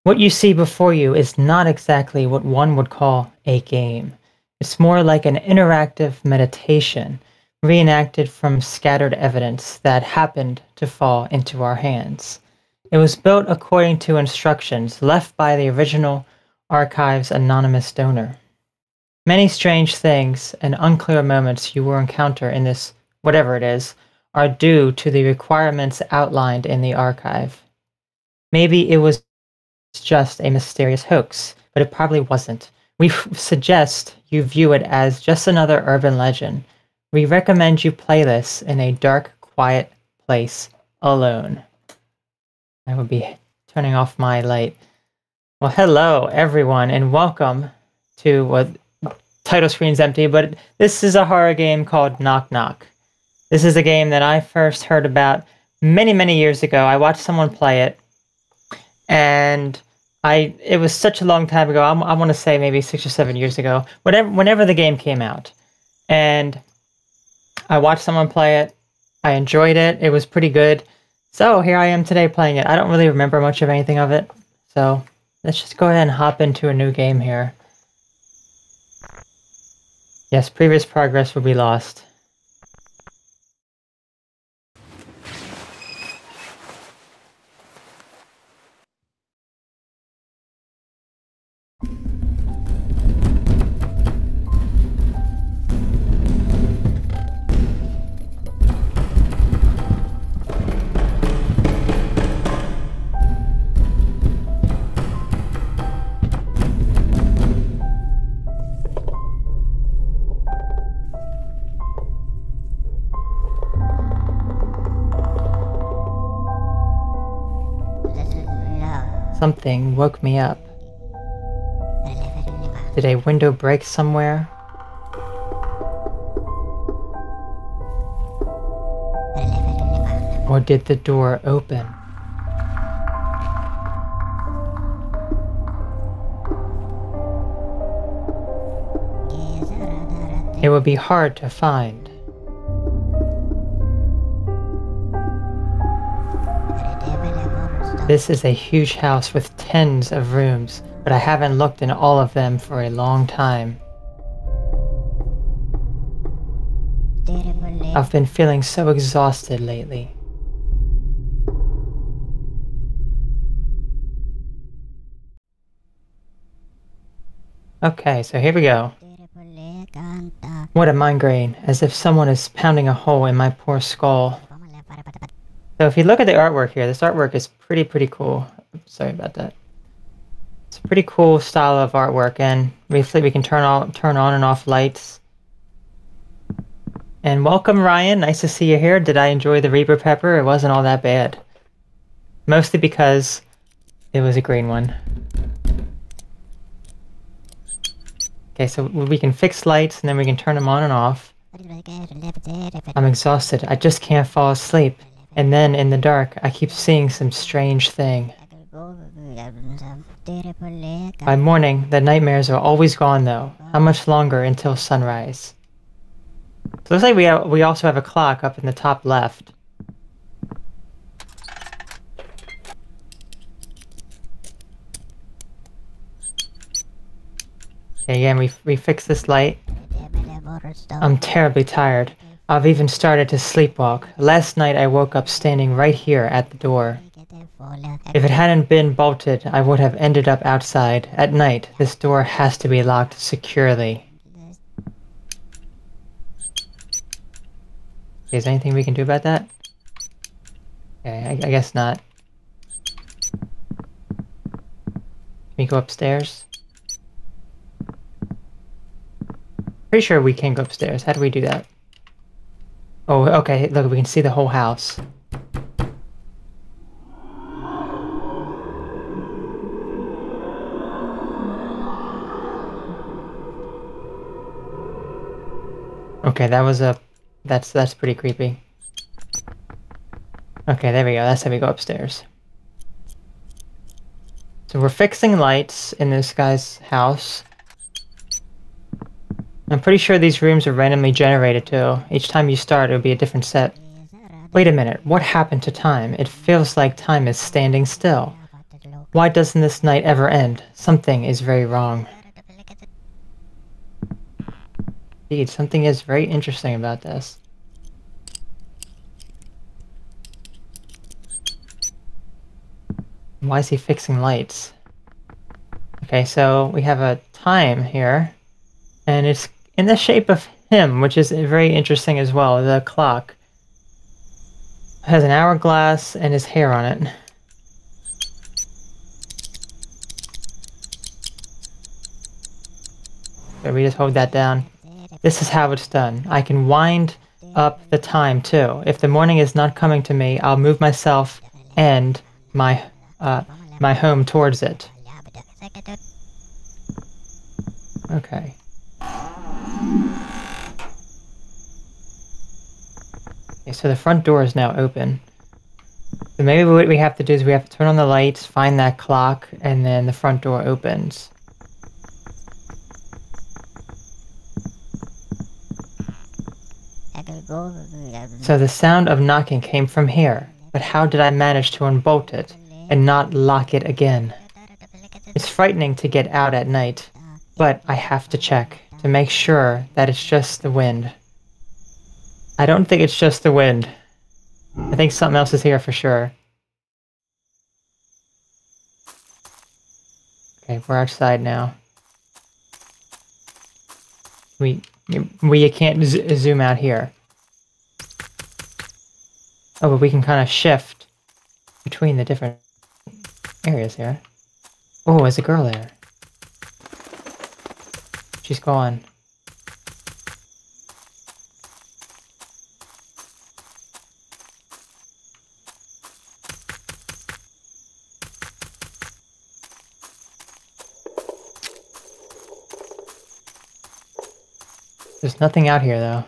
What you see before you is not exactly what one would call a game. It's more like an interactive meditation, reenacted from scattered evidence that happened to fall into our hands. It was built according to instructions left by the original archive's anonymous donor. Many strange things and unclear moments you will encounter in this, whatever it is, are due to the requirements outlined in the archive. Maybe it was just a mysterious hoax, but it probably wasn't. We suggest you view it as just another urban legend. We recommend you play this in a dark, quiet place alone. I will be turning off my light. Well, hello everyone, and welcome to what title screen's empty, but this is a horror game called Knock Knock. This is a game that I first heard about many years ago. I watched someone play it, and it was such a long time ago. I want to say maybe 6 or 7 years ago, whenever the game came out. And I watched someone play it. I enjoyed it. It was pretty good. So here I am today playing it. I don't really remember much of anything of it. So let's just go ahead and hop into a new game here. Yes, previous progress will be lost. Something woke me up. Did a window break somewhere? Or did the door open? It would be hard to find. This is a huge house with tens of rooms, but I haven't looked in all of them for a long time. I've been feeling so exhausted lately. Okay, so here we go. What a migraine, as if someone is pounding a hole in my poor skull. So if you look at the artwork here, this artwork is pretty cool. Sorry about that. It's a pretty cool style of artwork, and briefly we can turn on and off lights. And welcome, Ryan. Nice to see you here. Did I enjoy the Reaper Pepper? It wasn't all that bad. Mostly because it was a green one. Okay, so we can fix lights and then we can turn them on and off. I'm exhausted. I just can't fall asleep. And then, in the dark, I keep seeing some strange thing. By morning, the nightmares are always gone, though. How much longer until sunrise? So looks like we also have a clock up in the top left. Okay, again, we fixed this light. I'm terribly tired. I've even started to sleepwalk. Last night I woke up standing right here at the door. If it hadn't been bolted, I would have ended up outside. At night, this door has to be locked securely. Is there anything we can do about that? Okay, I guess not. Can we go upstairs? Pretty sure we can go upstairs. How do we do that? Oh, okay, look, we can see the whole house. Okay, that's pretty creepy. Okay, there we go, that's how we go upstairs. So we're fixing lights in this guy's house. I'm pretty sure these rooms are randomly generated too. Each time you start, it'll be a different set. Wait a minute, what happened to time? It feels like time is standing still. Why doesn't this night ever end? Something is very wrong. Indeed, something is very interesting about this. Why is he fixing lights? Okay, so we have a time here, and it's in the shape of him, which is very interesting as well. The clock has an hourglass and his hair on it. So we just hold that down. This is how it's done. I can wind up the time too. If the morning is not coming to me, I'll move myself and my home towards it. Okay. Okay, so the front door is now open. So maybe what we have to do is we have to turn on the lights, find that clock, and then the front door opens. So the sound of knocking came from here, but how did I manage to unbolt it and not lock it again? It's frightening to get out at night, but I have to check to make sure that it's just the wind. I don't think it's just the wind. I think something else is here for sure. Okay, we're outside now. We can't zoom out here. Oh, but we can kind of shift between the different areas here. Oh, there's a girl there. She's gone. There's nothing out here, though.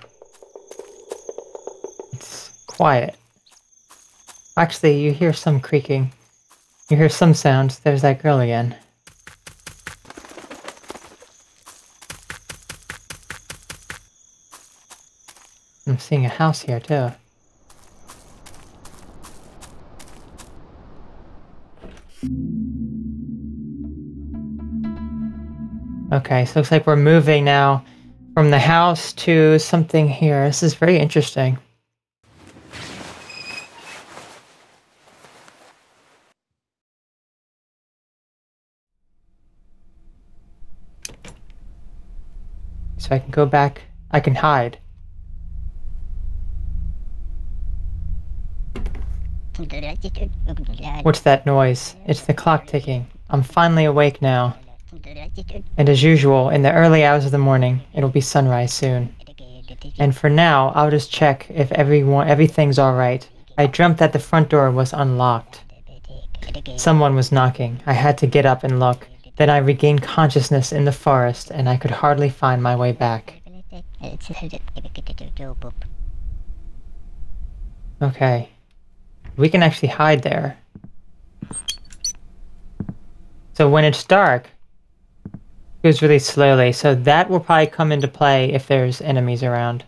It's quiet. Actually, you hear some creaking. You hear some sounds. There's that girl again. I'm seeing a house here, too. Okay, so it looks like we're moving now from the house to something here. This is very interesting. So I can go back. I can hide. What's that noise? It's the clock ticking. I'm finally awake now. And as usual, in the early hours of the morning, it'll be sunrise soon. And for now, I'll just check if everything's alright. I dreamt that the front door was unlocked. Someone was knocking. I had to get up and look. Then I regained consciousness in the forest, and I could hardly find my way back. Okay. We can actually hide there. So when it's dark, it goes really slowly, so that will probably come into play if there's enemies around.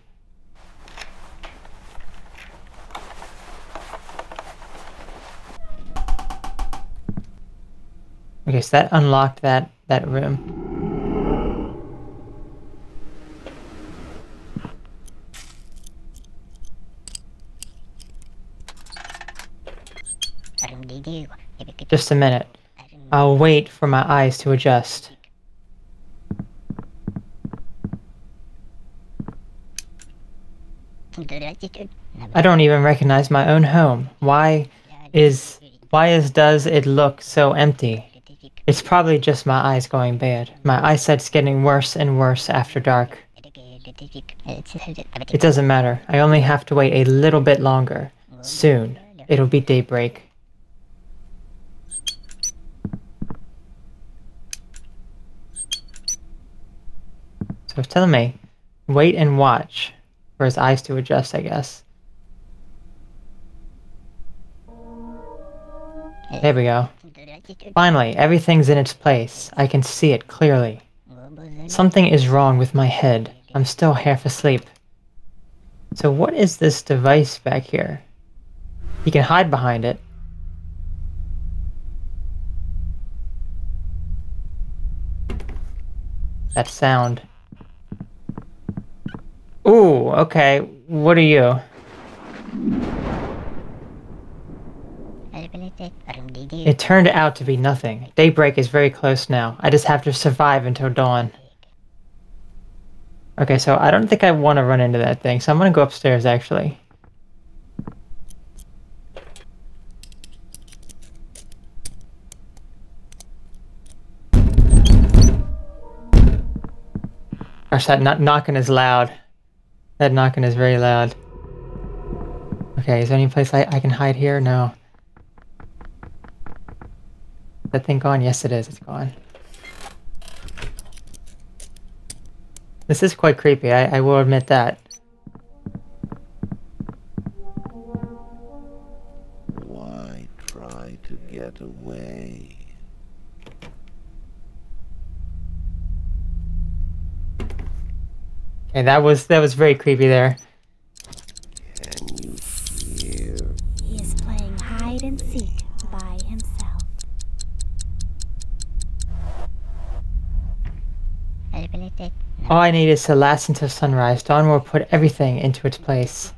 Okay, so that unlocked that room. Just a minute. I'll wait for my eyes to adjust. I don't even recognize my own home. Why does it look so empty? It's probably just my eyes going bad. My eyesight's getting worse and worse after dark. It doesn't matter. I only have to wait a little bit longer. Soon, it'll be daybreak. So it's telling me, wait and watch for his eyes to adjust, I guess. There we go. Finally, everything's in its place. I can see it clearly. Something is wrong with my head. I'm still half asleep. So what is this device back here? He can hide behind it. that sound. Ooh, okay. What are you? It turned out to be nothing. Daybreak is very close now. I just have to survive until dawn. Okay, so I don't think I want to run into that thing, so I'm gonna go upstairs, actually. Gosh, that knocking is loud. That knocking is very loud. Okay, is there any place I can hide here? No. Is that thing gone? Yes, it is. It's gone. This is quite creepy, I will admit that. Why try to get away? Okay, that was very creepy there. Can you hear? He is playing hide and seek by himself. All I need is to last until sunrise. Dawn will put everything into its place.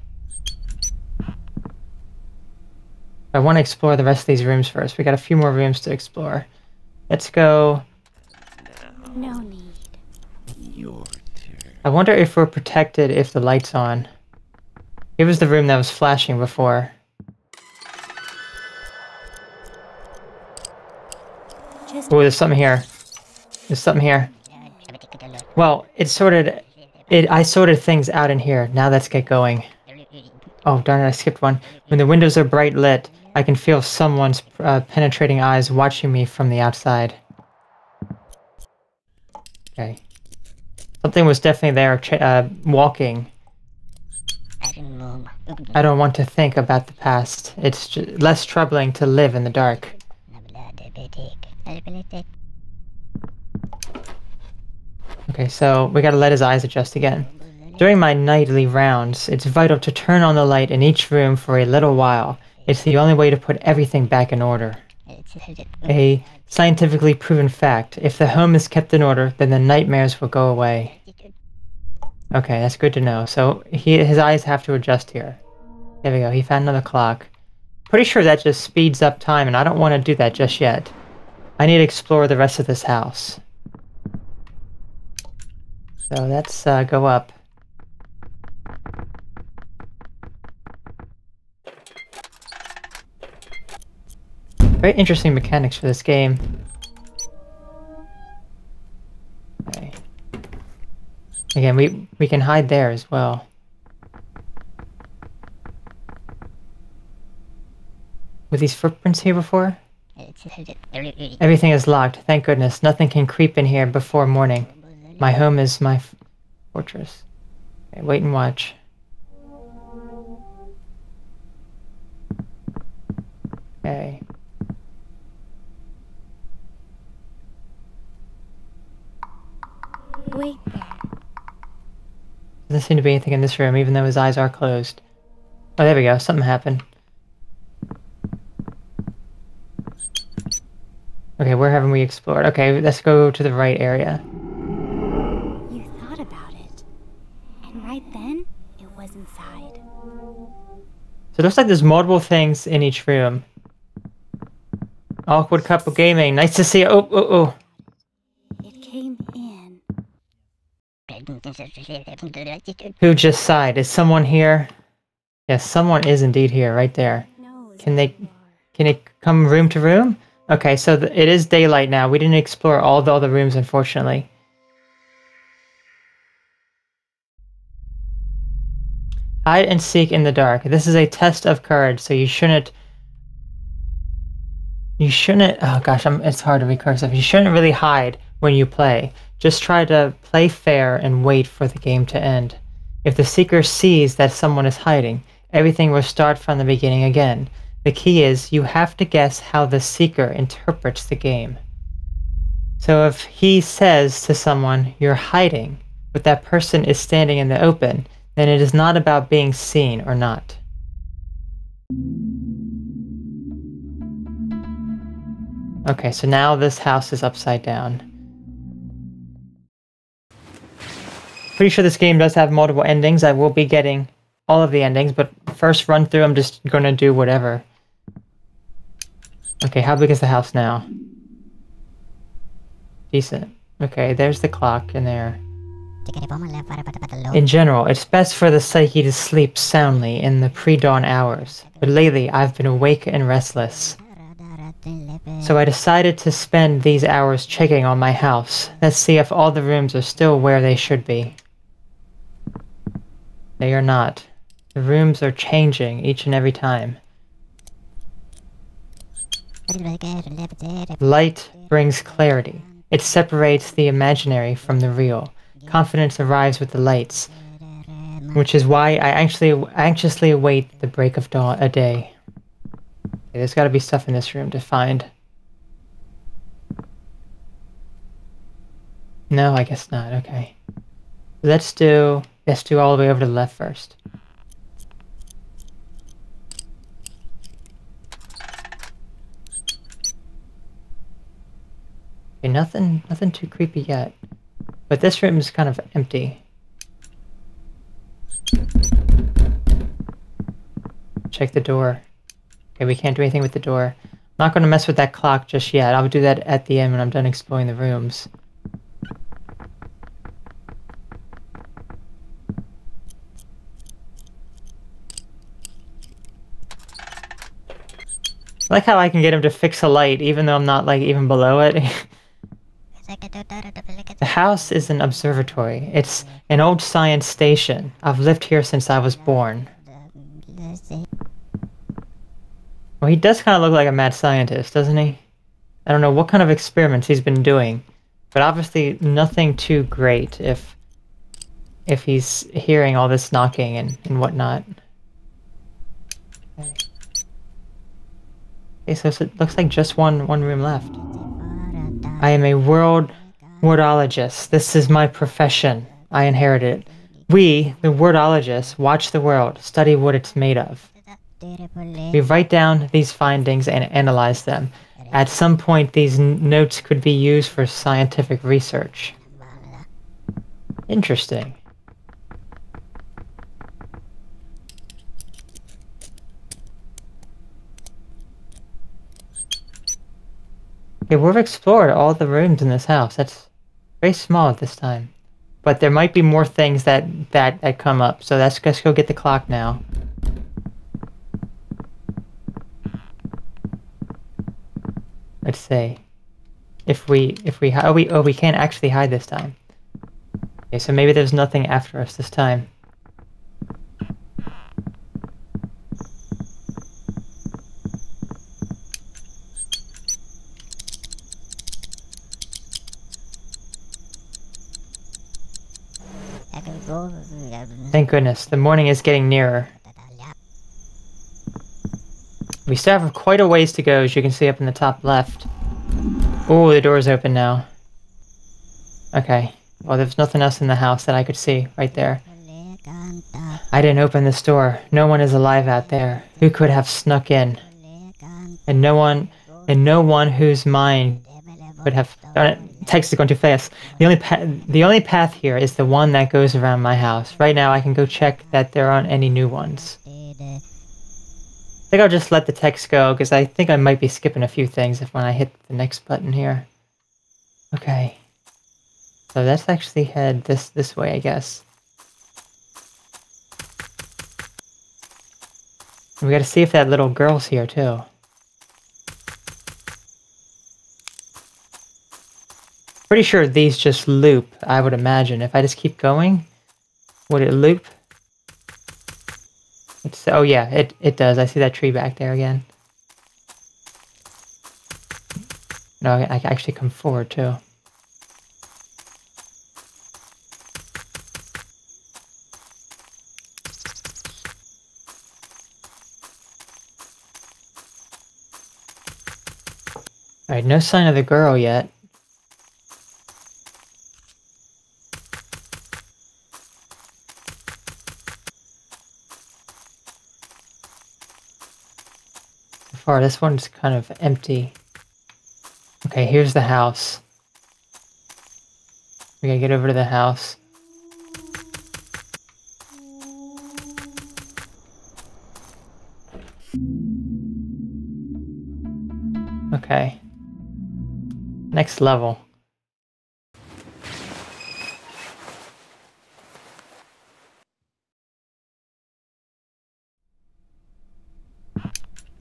I want to explore the rest of these rooms first. We got a few more rooms to explore. Let's go. No need. Your turn. I wonder if we're protected if the light's on. It was the room that was flashing before. Oh, there's something here. There's something here. Well, I sorted things out in here. Now let's get going. Oh, darn it, I skipped one. When the windows are bright lit, I can feel someone's penetrating eyes watching me from the outside. Okay. Something was definitely there, walking. I don't want to think about the past. It's less troubling to live in the dark. Okay, so we gotta let his eyes adjust again. During my nightly rounds, it's vital to turn on the light in each room for a little while. It's the only way to put everything back in order. A scientifically proven fact. If the home is kept in order, then the nightmares will go away. Okay, that's good to know. So his eyes have to adjust here. There we go, he found another clock. Pretty sure that just speeds up time, and I don't want to do that just yet. I need to explore the rest of this house. So let's go up. Very interesting mechanics for this game. Okay. Again, we can hide there as well. Were these footprints here before? Everything is locked. Thank goodness. Nothing can creep in here before morning. My home is my fortress. Okay, wait and watch. Okay. Wait there. Doesn't seem to be anything in this room, even though his eyes are closed. Oh, there we go. Something happened. Okay, where haven't we explored? Okay, let's go to the right area. You thought about it. And right then, it was inside. So it looks like there's multiple things in each room. Awkward couple gaming. Nice to see you. Oh. It came in. Who just sighed? Is someone here? Yes, someone is indeed here, right there. Can it come room to room? Okay, so it is daylight now. We didn't explore all the other rooms, unfortunately. Hide and seek in the dark. This is a test of courage, so you shouldn't... oh gosh, it's hard to be cursive. You shouldn't really hide when you play. Just try to play fair and wait for the game to end. If the seeker sees that someone is hiding, everything will start from the beginning again. The key is you have to guess how the seeker interprets the game. So if he says to someone, "You're hiding," but that person is standing in the open, then it is not about being seen or not. Okay, so now this house is upside down. Pretty sure this game does have multiple endings. I will be getting all of the endings, but first run through, I'm just gonna do whatever. Okay, how big is the house now? Decent. Okay, there's the clock in there. In general, it's best for the psyche to sleep soundly in the pre-dawn hours, but lately I've been awake and restless. So I decided to spend these hours checking on my house. Let's see if all the rooms are still where they should be. They are not. The rooms are changing each and every time. Light brings clarity. It separates the imaginary from the real. Confidence arrives with the lights, which is why I anxiously await the break of dawn a day. Okay, there's got to be stuff in this room to find. No, I guess not. Okay, let's do all the way over to the left first. Okay, nothing too creepy yet. But this room is kind of empty. Check the door. Okay, we can't do anything with the door. I'm not going to mess with that clock just yet. I'll do that at the end when I'm done exploring the rooms. I like how I can get him to fix a light even though I'm not like even below it. The house is an observatory. It's an old science station. I've lived here since I was born. Well, he does kind of look like a mad scientist, doesn't he? I don't know what kind of experiments he's been doing, but obviously nothing too great if he's hearing all this knocking and whatnot. Okay, so it looks like just one room left. I am a wordologist. This is my profession. I inherited it. We, the wordologists, watch the world, study what it's made of. We write down these findings and analyze them. At some point, these notes could be used for scientific research. Interesting. Okay, we've explored all the rooms in this house. That's very small at this time. But there might be more things that come up. So let's go get the clock now. Let's see. We can't actually hide this time. Okay, so maybe there's nothing after us this time. Thank goodness, the morning is getting nearer. We still have quite a ways to go, as you can see up in the top left. Oh, the door's open now. Okay, well there's nothing else in the house that I could see right there. I didn't open this door. No one is alive out there. Who could have snuck in? And no one whose mind could have... Text is going too fast. The only path here is the one that goes around my house. Right now I can go check that there aren't any new ones. I think I'll just let the text go, because I think I might be skipping a few things when I hit the next button here. Okay. So let's actually head this way, I guess. We gotta see if that little girl's here, too. Pretty sure these just loop, I would imagine. If I just keep going, would it loop? Oh yeah, it does. I see that tree back there again. No, I can actually come forward too. Alright, no sign of the girl yet. Far, this one's kind of empty. Okay, here's the house. We gotta get over to the house. Okay. Next level.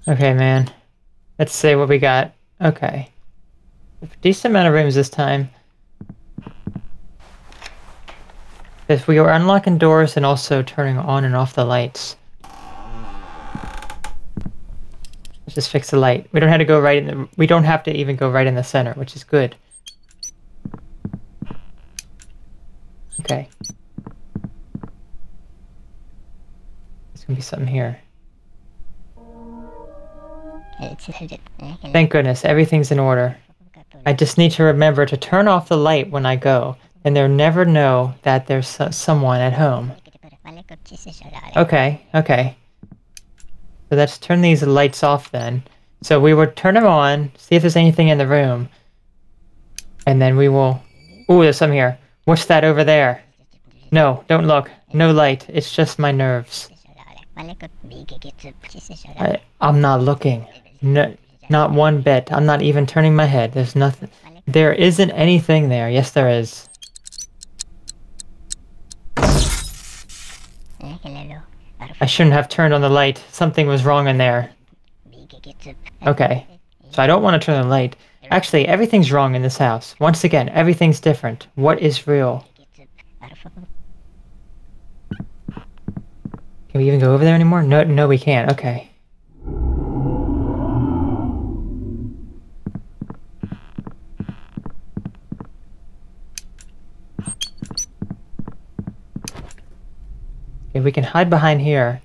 Okay, man. Let's see what we got. Okay. A decent amount of rooms this time. If we were unlocking doors and also turning on and off the lights. Let's just fix the light. We don't have to go right in the, we don't have to even go right in the center, which is good. Okay. There's gonna be something here. Thank goodness, everything's in order. I just need to remember to turn off the light when I go, and they'll never know that there's someone at home. Okay, okay. So let's turn these lights off then. So we would turn them on, see if there's anything in the room. And then we will... Ooh, there's some here. What's that over there? No, don't look. No light. It's just my nerves. I'm not looking. No, not one bit. I'm not even turning my head. There's nothing. There isn't anything there. Yes, there is. I shouldn't have turned on the light. Something was wrong in there. Okay. So I don't want to turn the light. Actually, everything's wrong in this house. Once again, everything's different. What is real? Can we even go over there anymore? No, no, we can't. Okay. Okay, we can hide behind here.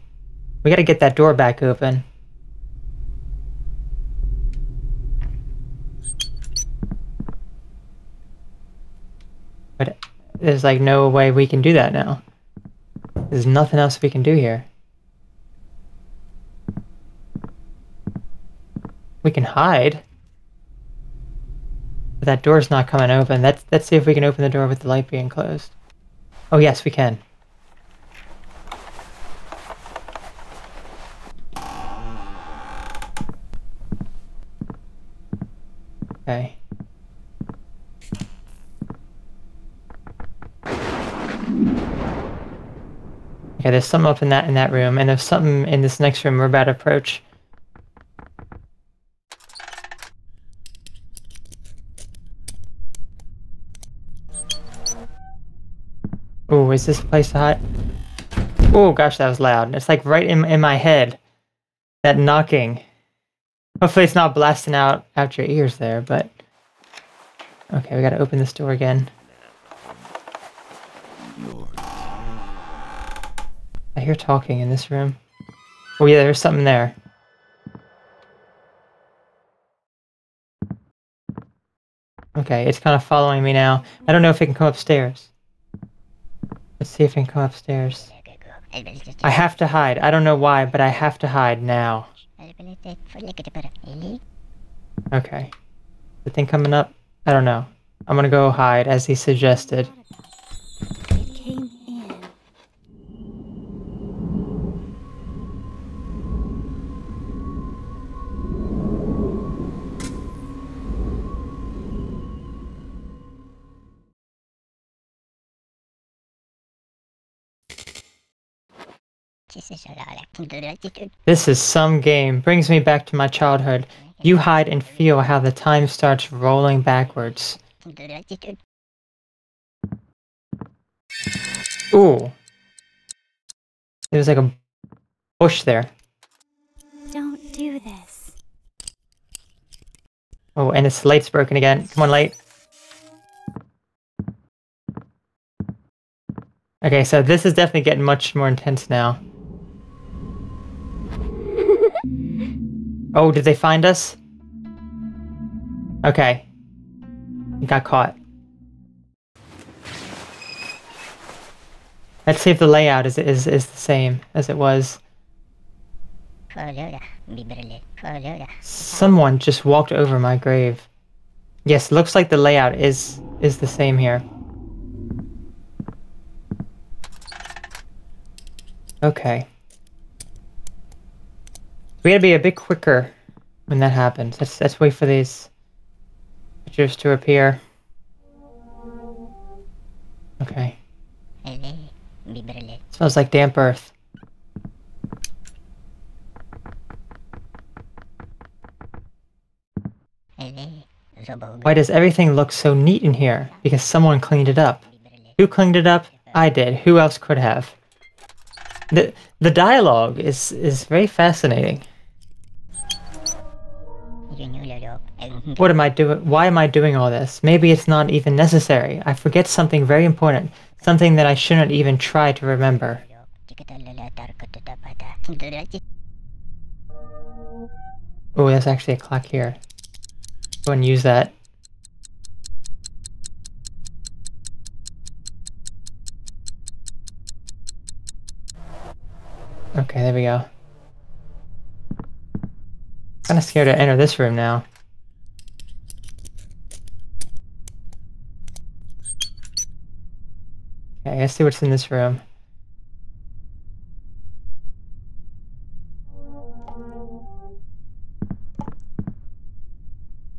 We gotta get that door back open. But there's like no way we can do that now. There's nothing else we can do here. We can hide. But that door's not coming open. Let's see if we can open the door with the light being closed. Oh yes, we can. Okay. Okay, there's something up in that room, and there's something in this next room we're about to approach. Oh, is this place hot? Oh gosh, that was loud. It's like right in my head. That knocking. Hopefully it's not blasting out your ears there, but... Okay, we gotta open this door again. I hear talking in this room. Oh yeah, there's something there. Okay, it's kind of following me now. I don't know if it can come upstairs. Let's see if it can come upstairs. I have to hide. I don't know why, but I have to hide now. Okay. The thing coming up? I don't know. I'm gonna go hide as he suggested. It came in. This is some game. Brings me back to my childhood. You hide and feel how the time starts rolling backwards. Ooh. There's like a bush there. Don't do this. Oh, and its light's broken again. Come on, light. Okay, so this is definitely getting much more intense now. Oh, did they find us? Okay. We got caught. Let's see if the layout is the same as it was. Someone just walked over my grave. Yes, looks like the layout is the same here. Okay. We gotta be a bit quicker when that happens. Let's wait for these pictures to appear. Okay. Smells like damp earth. Why does everything look so neat in here? Because someone cleaned it up. Who cleaned it up? I did. Who else could have? The dialogue is very fascinating. What am I doing? Why am I doing all this? Maybe it's not even necessary. I forget something very important. Something that I shouldn't even try to remember. Oh, there's actually a clock here. Go and use that. Okay, there we go. Kinda scared to enter this room now. Okay, let's see what's in this room.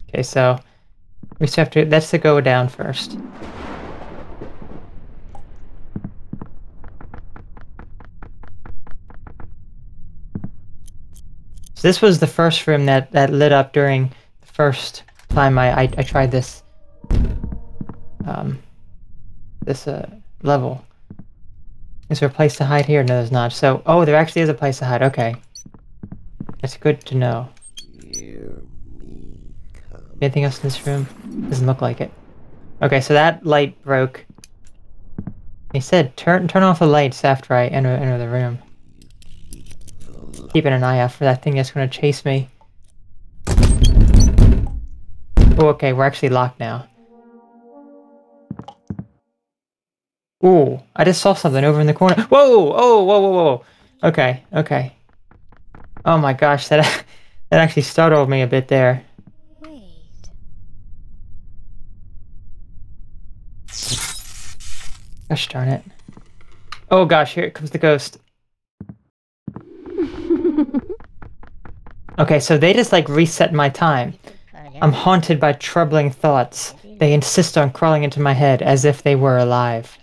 Okay, so we just have to, that's to go down first. So this was the first room that lit up during the first time I tried this level. Is there a place to hide here? No, there's not. So, oh, there actually is a place to hide. Okay, that's good to know. Anything else in this room? Doesn't look like it. Okay, so that light broke. He said, turn off the lights after I enter the room. Keeping an eye out for that thing that's going to chase me. Oh, okay, we're actually locked now. Ooh, I just saw something over in the corner. Whoa! Oh, whoa, whoa, whoa. Okay, okay. Oh my gosh, that actually startled me a bit there. Wait. Gosh darn it. Oh gosh, here comes the ghost. Okay, so they just like reset my time. I'm haunted by troubling thoughts. They insist on crawling into my head as if they were alive.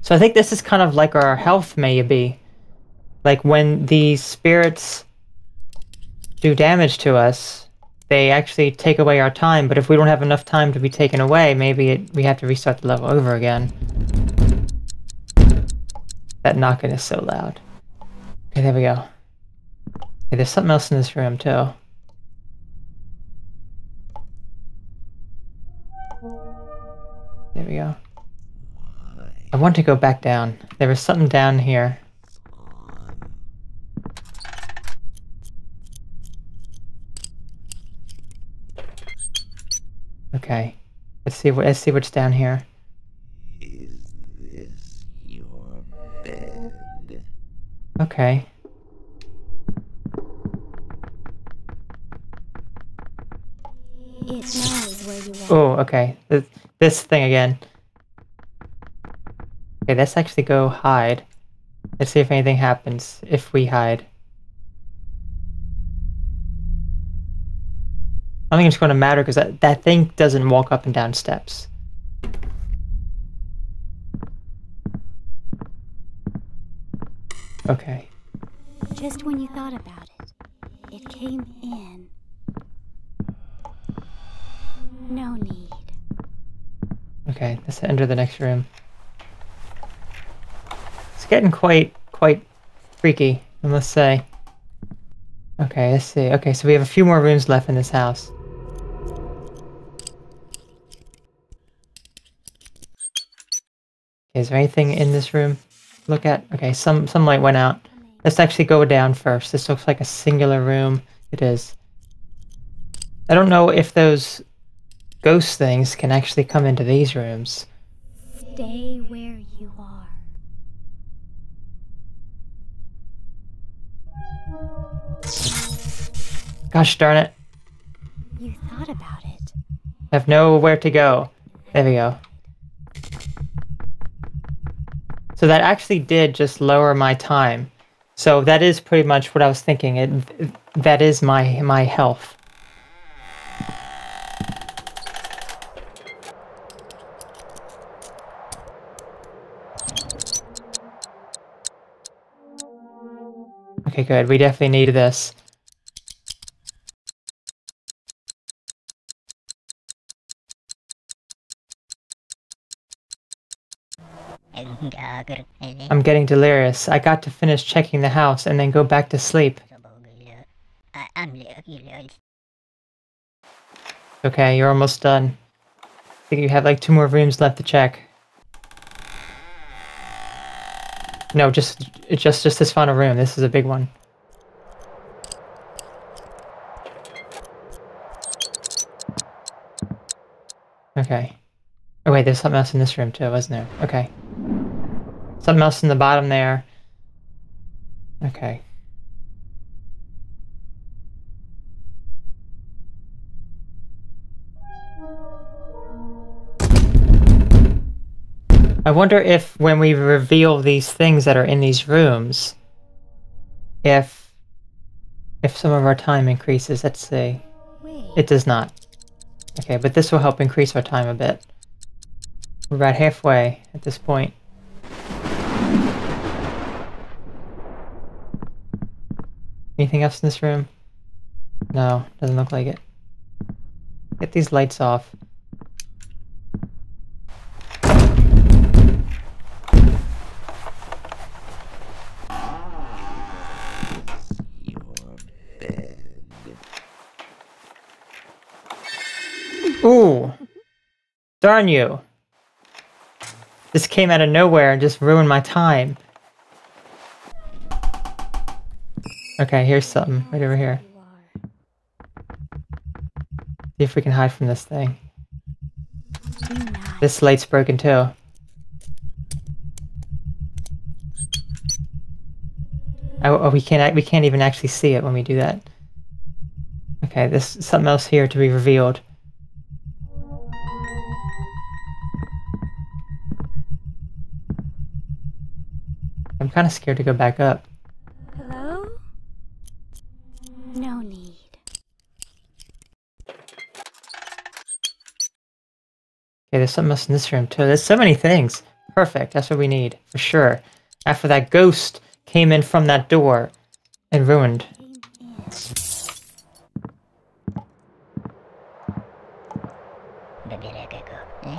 So I think this is kind of like our health, maybe. Like when these spirits do damage to us, they actually take away our time, but if we don't have enough time to be taken away, maybe we have to restart the level over again. That knocking is so loud. Okay, there we go. Okay, there's something else in this room, too. There we go. I want to go back down. There was something down here. Okay. Let's see what's down here. Is this your bed? Okay. It knows where you are. Oh, okay. This thing again. Okay, let's actually go hide. Let's see if anything happens if we hide. I don't think it's going to matter because that thing doesn't walk up and down steps. Okay. Just when you thought about it, it came in. No need. Okay, let's enter the next room. It's getting quite freaky, I must say. Okay, let's see. Okay, so we have a few more rooms left in this house. Okay, is there anything in this room to look at? Okay, some light went out. Let's actually go down first. This looks like a singular room. It is. I don't know if those ghost things can actually come into these rooms. Stay where you are. Gosh darn it. You thought about it. I have nowhere to go. There we go. So that actually did just lower my time. So that is pretty much what I was thinking. That is my health. Okay, good. We definitely need this. I'm getting delirious. I got to finish checking the house and then go back to sleep. Okay, you're almost done. I think you have like 2 more rooms left to check. No, just this final room. This is a big one. Okay. Oh wait, there's something else in this room too, wasn't there? Okay. Something else in the bottom there. Okay. I wonder if when we reveal these things that are in these rooms, if some of our time increases. Let's see. Wait. It does not. Okay, but this will help increase our time a bit. We're about halfway at this point. Anything else in this room? No, doesn't look like it. Get these lights off. Your bed. Ooh! Darn you! This came out of nowhere and just ruined my time. Okay, here's something right over here. See if we can hide from this thing. Do not. This light's broken too. Oh, we can't even actually see it when we do that. Okay, there's something else here to be revealed. I'm kind of scared to go back up. Hello? No need. Okay, there's something else in this room too. There's so many things. Perfect, that's what we need, for sure. After that ghost came in from that door and ruined.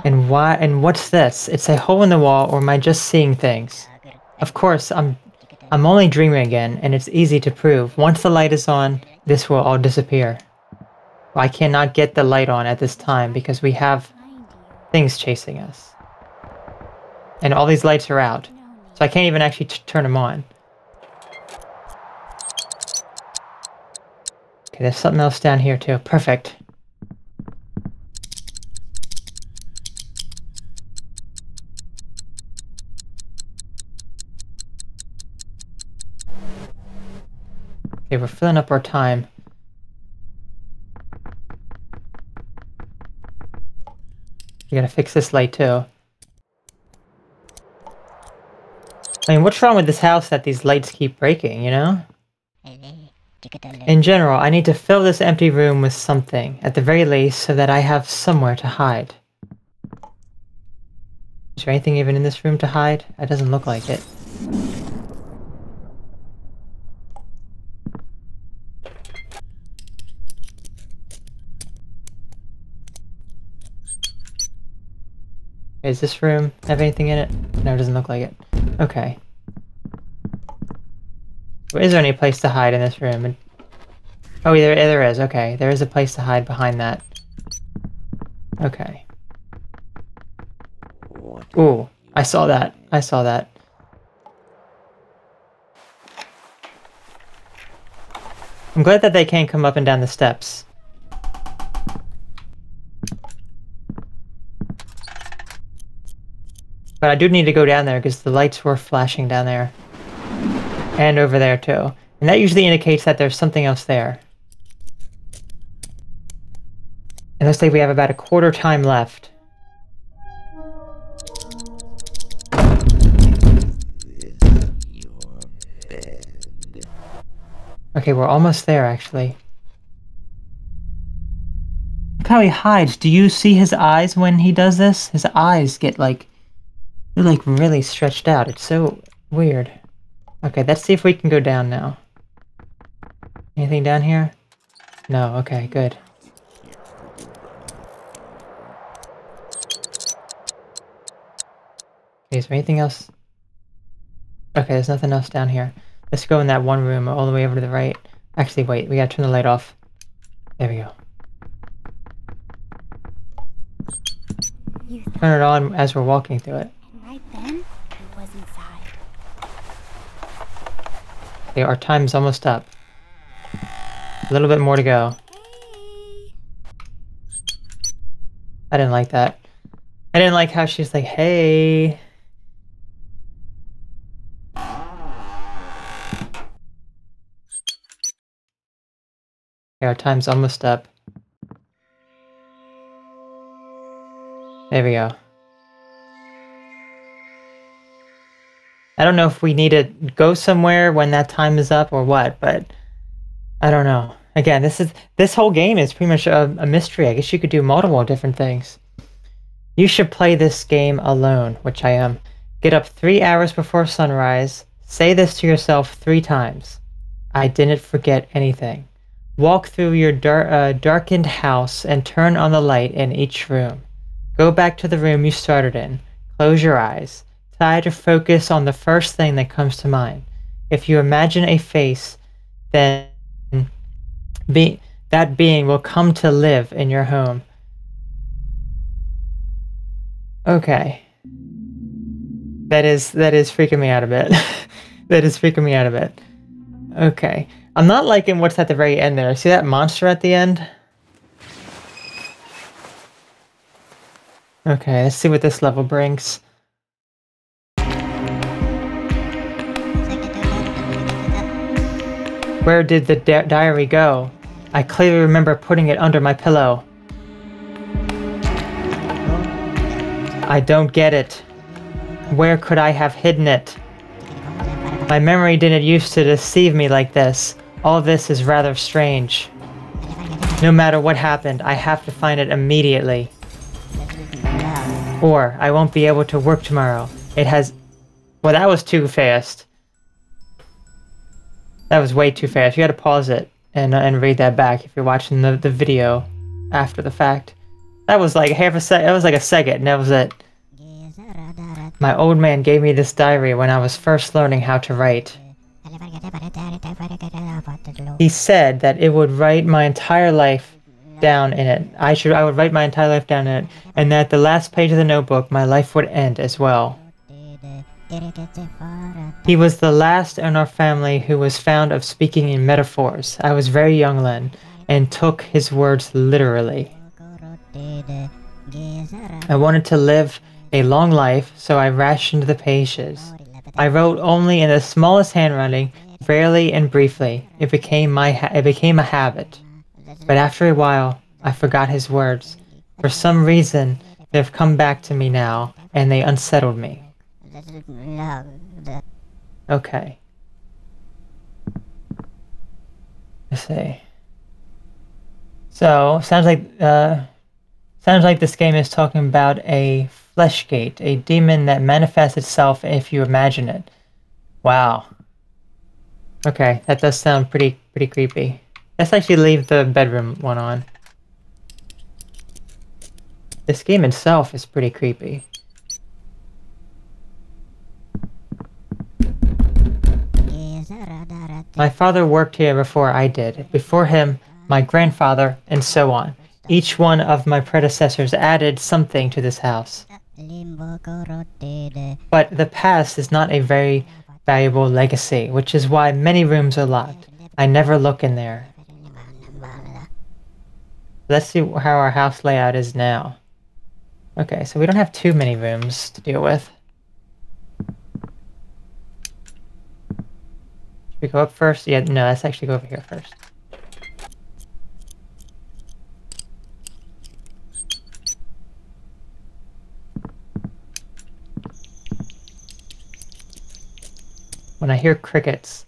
And why, and what's this? It's a hole in the wall, or am I just seeing things? Of course, I'm only dreaming again, and it's easy to prove. Once the light is on, this will all disappear. Well, I cannot get the light on at this time because we have things chasing us. And all these lights are out, so I can't even actually turn them on. Okay, there's something else down here too. Perfect. Okay, we're filling up our time. We gotta fix this light too. I mean, what's wrong with this house that these lights keep breaking, you know? In general, I need to fill this empty room with something, at the very least, so that I have somewhere to hide. Is there anything even in this room to hide? It doesn't look like it. Does this room have anything in it? No, it doesn't look like it. Okay. Well, is there any place to hide in this room? Oh, there is. Okay, there is a place to hide behind that. Okay. Ooh, I saw that. I saw that. I'm glad that they can't come up and down the steps. But I do need to go down there because the lights were flashing down there. And over there too. And that usually indicates that there's something else there. It looks like we have about a quarter time left. Is this your bed? Okay, we're almost there, actually. Look how he hides. Do you see his eyes when he does this? His eyes get like... they're like really stretched out. It's so weird. Okay, let's see if we can go down now. Anything down here? No, okay, good. Okay, is there anything else? Okay, there's nothing else down here. Let's go in that one room all the way over to the right. Actually, wait, we gotta turn the light off. There we go. Turn it on as we're walking through it. And right then, it was inside. Okay, our time's almost up. A little bit more to go. Hey! I didn't like that. I didn't like how she's like, hey. Okay, our time's almost up. There we go. I don't know if we need to go somewhere when that time is up or what, but I don't know. Again, this whole game is pretty much a mystery. I guess you could do multiple different things. You should play this game alone, which I am. Get up 3 hours before sunrise. Say this to yourself 3 times. I didn't forget anything. Walk through your darkened house and turn on the light in each room. Go back to the room you started in. Close your eyes. Try to focus on the first thing that comes to mind. If you imagine a face, then that being will come to live in your home. Okay. That is freaking me out a bit. That is freaking me out a bit. Okay. I'm not liking what's at the very end there. See that monster at the end? Okay, let's see what this level brings. Where did the diary go? I clearly remember putting it under my pillow. I don't get it. Where could I have hidden it? My memory didn't used to deceive me like this. All this is rather strange. No matter what happened, I have to find it immediately. Or I won't be able to work tomorrow. It has... Well, that was too fast. That was way too fast. You gotta pause it and read that back if you're watching the video after the fact. That was like half a sec. That was like a second, and that was it. My old man gave me this diary when I was first learning how to write. He said that it would write my entire life down in it. I would write my entire life down in it, and that the last page of the notebook, my life would end as well. He was the last in our family who was found of speaking in metaphors. I was very young then, and took his words literally. I wanted to live a long life, so I rationed the pages. I wrote only in the smallest handwriting, rarely and briefly. It became a habit. But after a while, I forgot his words. For some reason, they've come back to me now, and they unsettled me. Okay. Let's see. So, sounds like this game is talking about a fleshgate, a demon that manifests itself if you imagine it. Wow. Okay, that does sound pretty creepy. Let's actually leave the bedroom one on. This game itself is pretty creepy. My father worked here before I did. Before him, my grandfather, and so on. Each one of my predecessors added something to this house. But the past is not a very valuable legacy, which is why many rooms are locked. I never look in there. Let's see how our house layout is now. Okay, so we don't have too many rooms to deal with. Should we go up first? Yeah, no, let's actually go over here first. When I hear crickets,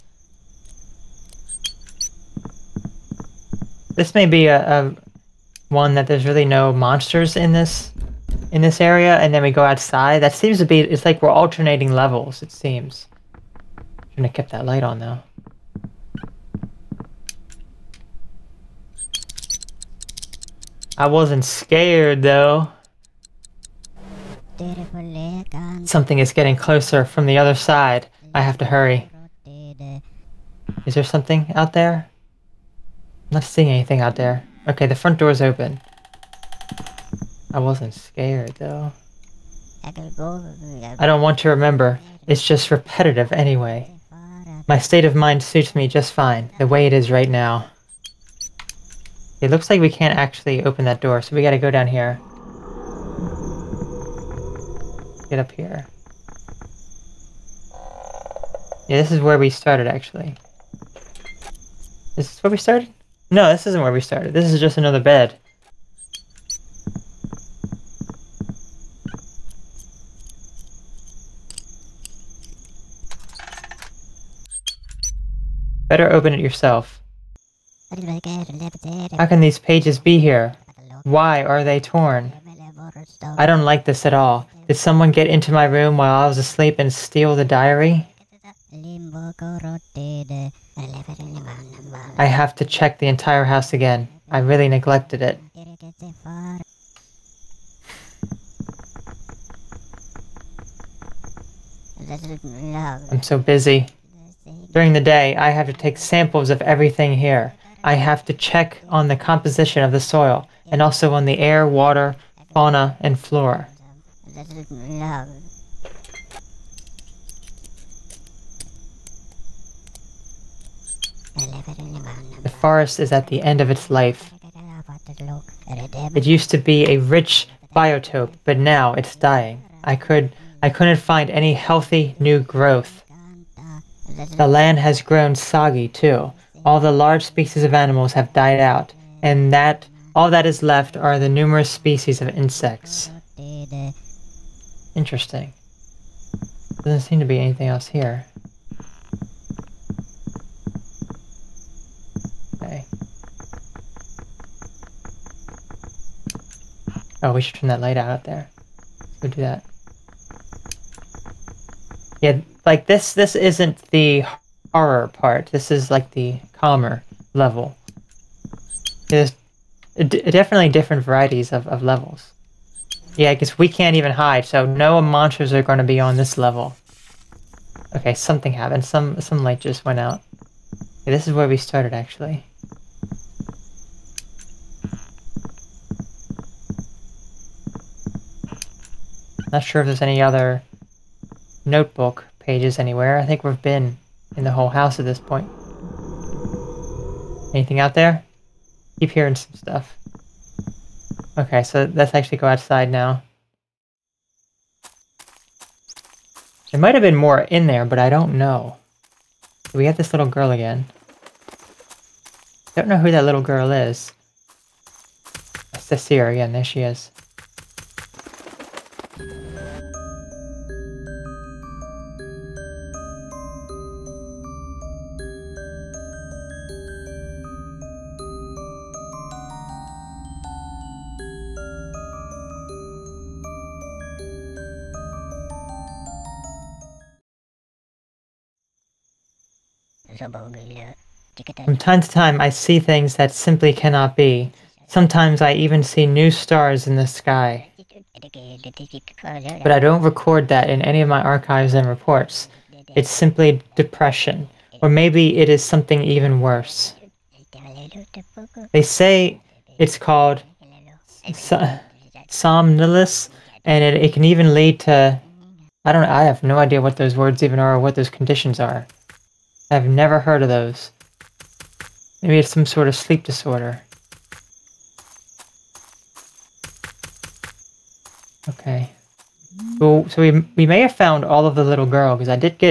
This may be a one that there's really no monsters in this area, and then we go outside. That seems to be, it's like we're alternating levels, it seems. Shouldn't have kept that light on though. I wasn't scared though. Something is getting closer from the other side. I have to hurry. Is there something out there? I'm not seeing anything out there. Okay, the front door's open. I wasn't scared though. I don't want to remember. It's just repetitive anyway. My state of mind suits me just fine, the way it is right now. It looks like we can't actually open that door, so we gotta go down here. Get up here. Yeah, this is where we started actually. Is this where we started? No, this isn't where we started. This is just another bed. Better open it yourself. How can these pages be here? Why are they torn? I don't like this at all. Did someone get into my room while I was asleep and steal the diary? I have to check the entire house again. I really neglected it. I'm so busy. During the day, I have to take samples of everything here. I have to check on the composition of the soil, and also on the air, water, fauna, and flora. The forest is at the end of its life. It used to be a rich biotope, but now it's dying. I couldn't find any healthy new growth. The land has grown soggy too. All the large species of animals have died out, and all that is left are the numerous species of insects. Interesting. Doesn't seem to be anything else here. Okay. Oh, we should turn that light out there. Let's go do that. Yeah, like this isn't the horror part. This is like the calmer level. There's definitely different varieties of levels. Yeah, because we can't even hide, so no monsters are going to be on this level. Okay, something happened. Some light just went out. Okay, this is where we started, actually. Not sure if there's any other notebook pages anywhere. I think we've been in the whole house at this point. Anything out there? Keep hearing some stuff. Okay, so let's actually go outside now. There might have been more in there, but I don't know. We have this little girl again. Don't know who that little girl is. I see her again. There she is. From time to time, I see things that simply cannot be. Sometimes I even see new stars in the sky. But I don't record that in any of my archives and reports. It's simply depression. Or maybe it is something even worse. They say it's called somnolence, and it can even lead to... I have no idea what those words even are or what those conditions are. I've never heard of those. Maybe it's some sort of sleep disorder. Okay. So we may have found all of the little girl, because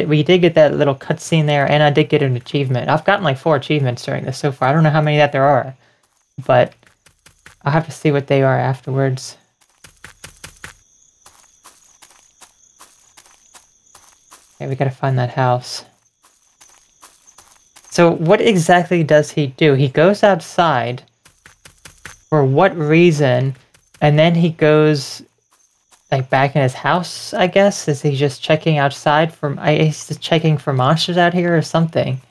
we did get that little cutscene there, and I did get an achievement. I've gotten like 4 achievements during this so far. I don't know how many that there are, but I'll have to see what they are afterwards. Okay, we gotta find that house. So what exactly does he do? He goes outside For what reason? And then he goes like back in his house, I guess? Is he just checking outside for... he's just checking for monsters out here or something.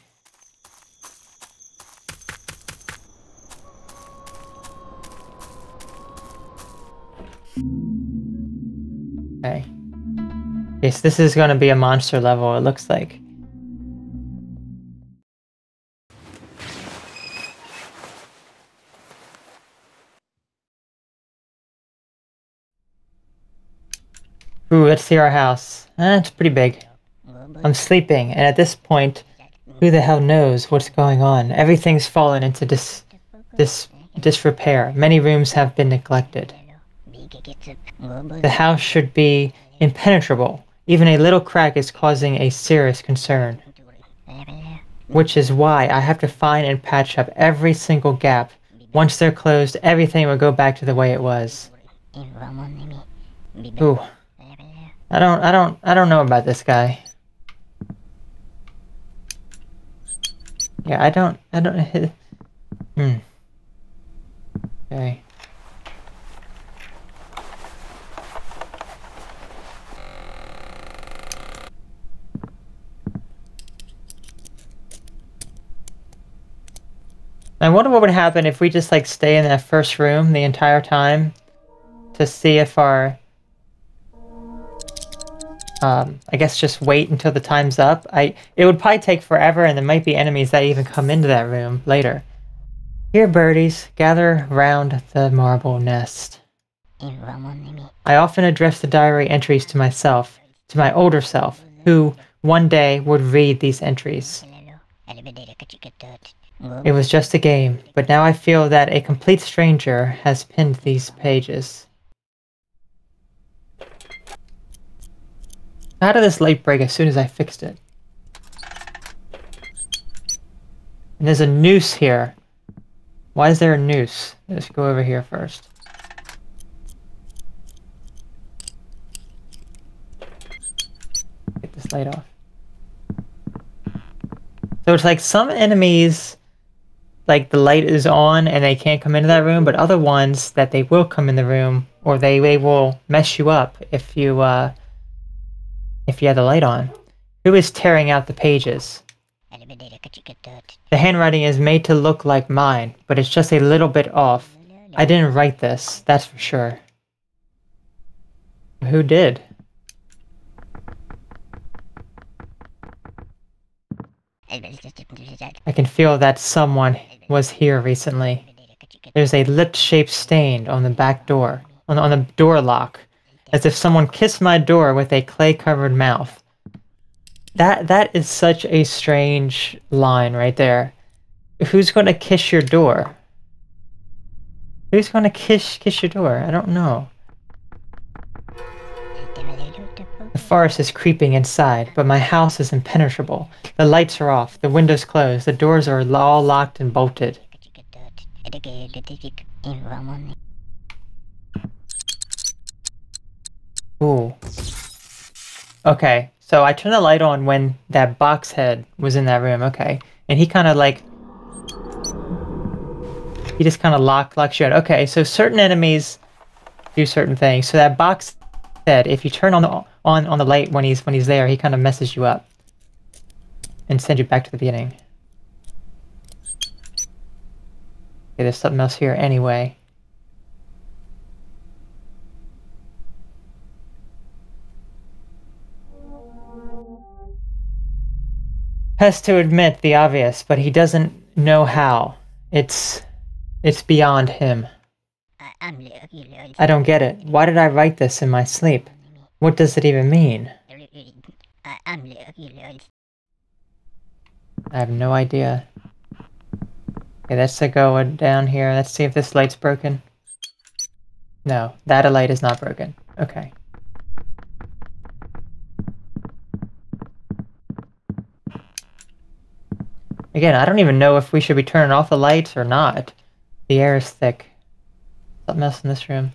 Okay. Yes, this is going to be a monster level, it looks like. Ooh, let's see our house. It's pretty big. I'm sleeping, and at this point, who the hell knows what's going on? Everything's fallen into disrepair. Many rooms have been neglected. The house should be impenetrable. Even a little crack is causing a serious concern. Which is why I have to find and patch up every single gap. Once they're closed, everything will go back to the way it was. Ooh. I don't know about this guy. Yeah, I don't Okay. I wonder what would happen if we just like stay in that first room the entire time to see if our I guess just wait until the time's up. It would probably take forever, and there might be enemies that even come into that room later. Here, birdies, gather round the marble nest. I often address the diary entries to myself, to my older self, who one day would read these entries. It was just a game, but now I feel that a complete stranger has pinned these pages. How did this light break as soon as I fixed it? And there's a noose here. Why is there a noose? Let's go over here first. Get this light off. So it's like some enemies, like the light is on and they can't come into that room, but other ones that they will come in the room, or they will mess you up if you have the light on. Who is tearing out the pages? The handwriting is made to look like mine, but it's just a little bit off. I didn't write this, that's for sure. Who did? I can feel that someone was here recently. There's a lip-shaped stain on the back door, on the door lock, as if someone kissed my door with a clay-covered mouth. That is such a strange line right there. Who's going to kiss your door? Who's going to kiss your door? I don't know. The forest is creeping inside, but my house is impenetrable. The lights are off, the windows closed, the doors are all locked and bolted. Ooh. Okay, so I turned the light on when that box head was in that room, okay. And he kind of like... he just kind of locks you out. Okay, so certain enemies do certain things. So that box head, if you turn on the light when he's there, he kind of messes you up. And sends you back to the beginning. Okay, there's something else here anyway. Has to admit the obvious, but he doesn't know how. It's beyond him. I don't get it. Why did I write this in my sleep? What does it even mean? I have no idea. Okay, let's go down here. Let's see if this light's broken. No, that light is not broken. Okay. Again, I don't even know if we should be turning off the lights or not. The air is thick. Something else in this room.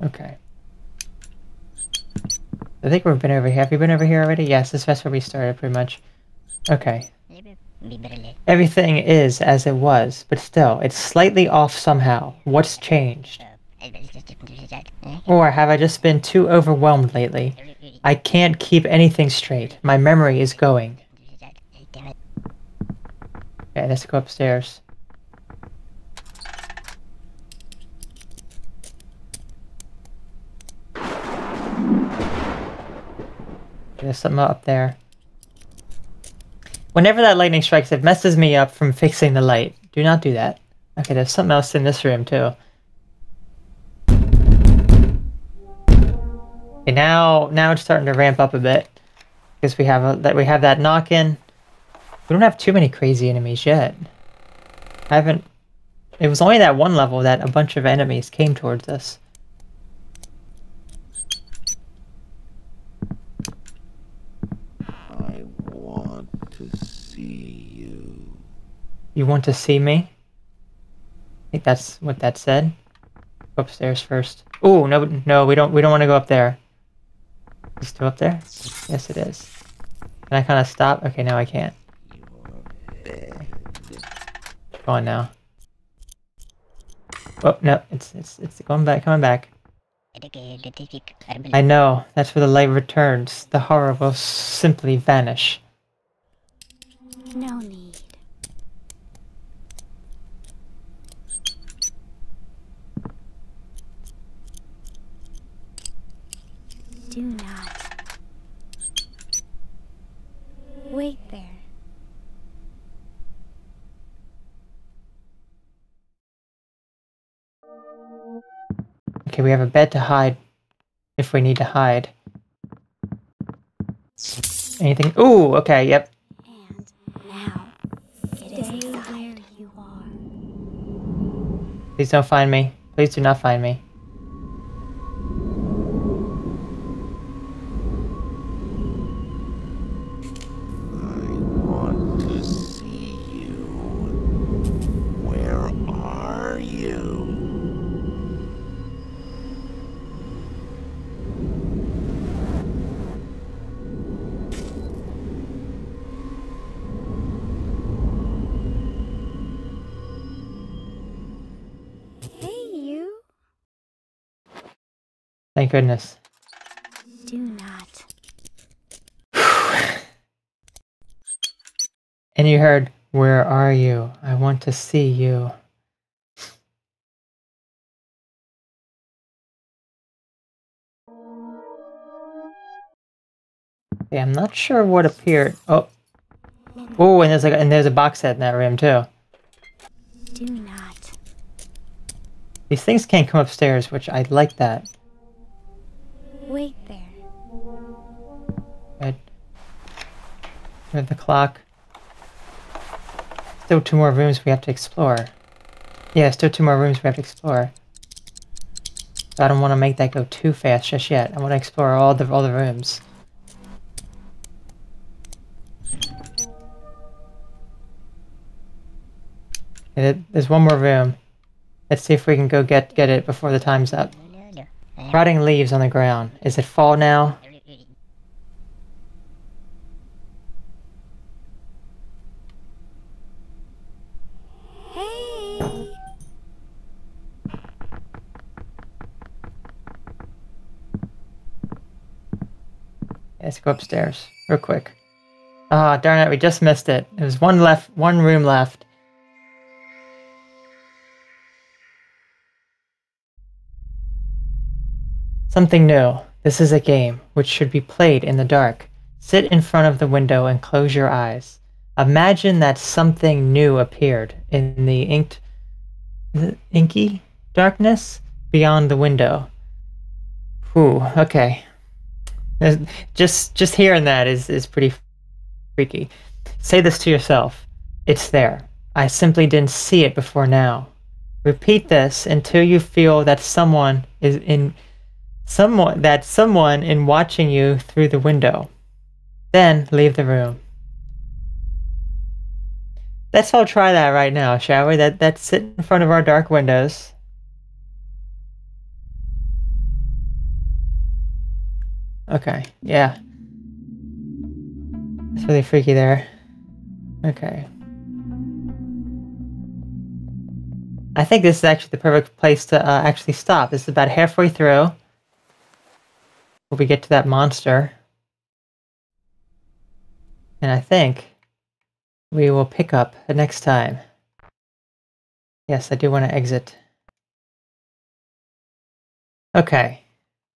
Okay. I think we've been over here. Have you been over here already? Yes, that's where we started, pretty much. Okay. Everything is as it was, but still, it's slightly off somehow. What's changed? Or have I just been too overwhelmed lately? I can't keep anything straight. My memory is going. Okay, let's go upstairs. There's something up there. Whenever that lightning strikes, it messes me up from fixing the light. Do not do that. Okay, there's something else in this room too. Okay, now it's starting to ramp up a bit because we have that knock-in. We don't have too many crazy enemies yet. It was only that one level that a bunch of enemies came towards us. I want to see you. You want to see me? I think that's what that said. Go upstairs first. Oh, no, we don't want to go up there. Is it still up there? Yes, it is. Can I kind of stop? Okay, now I can't. Go on now. Oh no, it's coming back. I know, that's where the light returns. The horror will simply vanish. No need. Do not. Wait there. Okay, we have a bed to hide if we need to hide. Anything? Ooh, okay, yep. And now, stay where you are. Please don't find me. Please do not find me. I want to see you. Where are you? Hey, you. Thank goodness. Do not. And you heard, where are you? I want to see you. Okay, I'm not sure what appeared. Oh, and there's a box set in that room too. Do not. These things can't come upstairs, which I like that. Wait there. Good. We have the clock. Still 2 more rooms we have to explore. Yeah, still 2 more rooms we have to explore. So I don't want to make that go too fast just yet. I want to explore all the rooms. Okay, there's 1 more room. Let's see if we can go get it before the time's up. Rotting leaves on the ground. Is it fall now? Hey. Let's go upstairs real quick. Ah, darn it, we just missed it. There's one room left. Something new. This is a game which should be played in the dark. Sit in front of the window and close your eyes. Imagine that something new appeared in the inky darkness beyond the window. Ooh, okay. Just hearing that is pretty freaky. Say this to yourself. It's there. I simply didn't see it before now. Repeat this until you feel that someone in watching you through the window. Then leave the room. Let's all try that right now, shall we? Let's sit in front of our dark windows. Okay, yeah. It's really freaky there. Okay. I think this is actually the perfect place to actually stop. This is about halfway through. When we get to that monster. And I think we will pick up the next time. Yes, I do want to exit. Okay.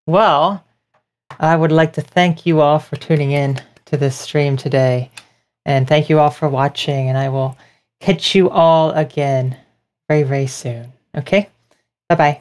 Well, I would like to thank you all for tuning in to this stream today. And thank you all for watching. And I will catch you all again very, very soon. Okay? Bye-bye.